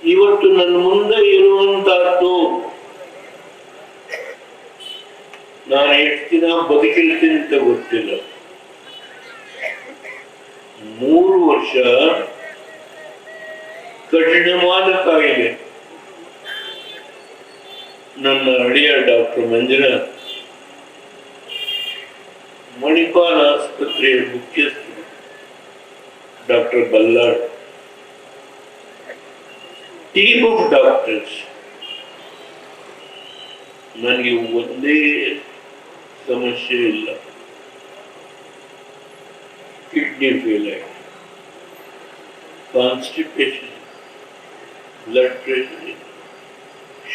ಇವತ್ತು ನನ್ನ ಮುಂದೆ ಇರುವಂತಹದ್ದು ನಾನು ಎಷ್ಟು ದಿನ ಬದುಕಿರ್ತೀನಿ ಅಂತ ಗೊತ್ತಿಲ್ಲ. 3 ವರ್ಷ ಕಠಿಣವಾದ ಕಾಯಿಲೆ. ನನ್ನ ಅಳಿಯ ಡಾಕ್ಟರ್ ಮಂಜುನಾಥ್, ಮಣಿಪಾಲ ಆಸ್ಪತ್ರೆಯ ಮುಖ್ಯಸ್ಥರು doctor Ballal, team of doctors, ನನಗೆ ಒಂದೇ ಸಮಸ್ಯೆ ಇಲ್ಲ. Kidney failure, constipation, blood pressure,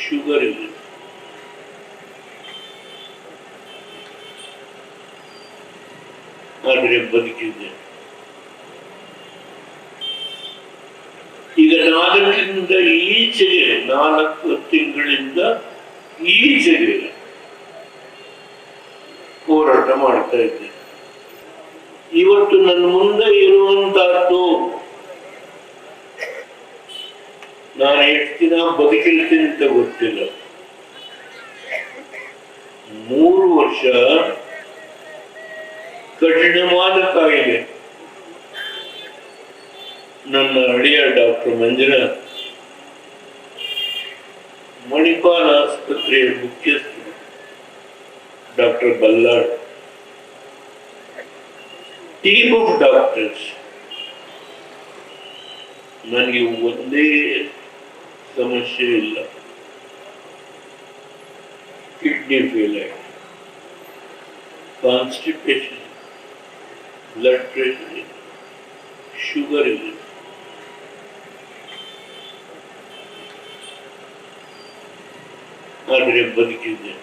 sugar ಇದೆ. ಆದರೆ ಬದುಕಿದ್ದೆ. ಈಗ 4 ಈಚೆಗೆ 4 ತಿಂಗಳಿಂದ ಈಚೆಗೆ ಹೋರಾಟ ಮಾಡ್ತಾ ಇದ್ದೆ. ಇವತ್ತು ನನ್ನ ಮುಂದೆ ಇರುವಂತಹದ್ದು ನಾನು ಎಷ್ಟು ದಿನ ಬದುಕಿರ್ತೀನಿ ಅಂತ ಗೊತ್ತಿಲ್ಲ. 3 ವರ್ಷ ಕಠಿಣವಾದ ಕಾಯಿಲೆ. ನನ್ನ ಅಳಿಯ ಡಾಕ್ಟರ್ ಮಂಜುನಾಥ್, ಮಣಿಪಾಲ ಆಸ್ಪತ್ರೆಯ ಮುಖ್ಯಸ್ಥರು doctor Ballal, team of doctors, ನನಗೆ ಒಂದೇ ಸಮಸ್ಯೆ ಇಲ್ಲ. Kidney failure, constipation, blood pressure, sugar ಇದೆ. ಆದರೆ ಬದುಕಿದ್ದೆ.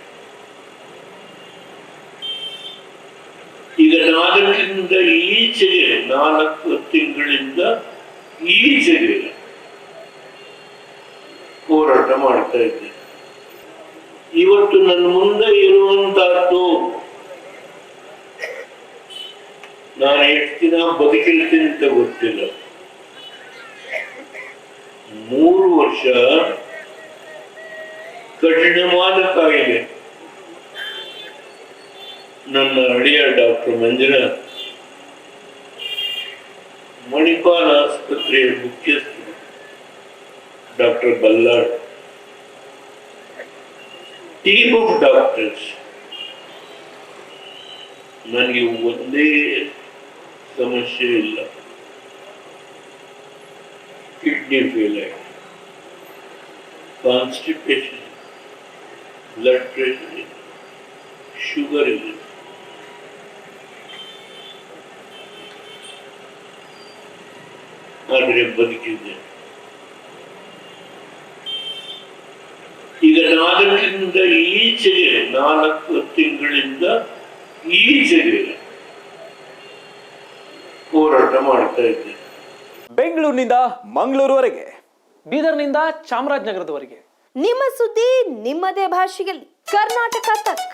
ಈಗ 4 ಈಚೆಗೆ 4 ತಿಂಗಳಿಂದ ಈಚೆಗೆ ಹೋರಾಟ ಮಾಡ್ತಾ ಇದ್ದೆ. ಇವತ್ತು ನನ್ನ ಮುಂದೆ ಇರುವಂತಹದ್ದು ನಾನು ಎಷ್ಟು ದಿನ ಬದುಕಿರ್ತೀನಿ ಅಂತ ಗೊತ್ತಿಲ್ಲ. 3 ವರ್ಷ ಕಠಿಣವಾದ ಕಾಯಿಲೆ. ನನ್ನ ಅಳಿಯ ಡಾಕ್ಟರ್ ಮಂಜುನಾಥ್, ಮಣಿಪಾಲ ಆಸ್ಪತ್ರೆಯ ಮುಖ್ಯಸ್ಥರು doctor Ballal, team of doctors, ನನಗೆ ಒಂದೇ ಸಮಸ್ಯೆ ಇಲ್ಲ. Kidney failure, constipation, blood pressure, sugar ಇದೆ. ಆದರೆ ಬದುಕಿದ್ದೆ. ಈಗ 4 ಈಚೆಗೆ 4 ತಿಂಗಳಿಂದ ಈಚೆಗೆ ಹೋರಾಟ ಮಾಡ್ತಾ ಇದ್ದೆ. ಬೆಂಗಳೂರಿನಿಂದ ಮಂಗಳೂರುವರೆಗೆ, ಬೀದರ್ನಿಂದ ಚಾಮರಾಜನಗರದವರೆಗೆ ನಿಮ್ಮ ಸುದ್ದಿ ನಿಮ್ಮದೇ ಭಾಷೆಯಲ್ಲಿ. ಕರ್ನಾಟಕ ತಕ್.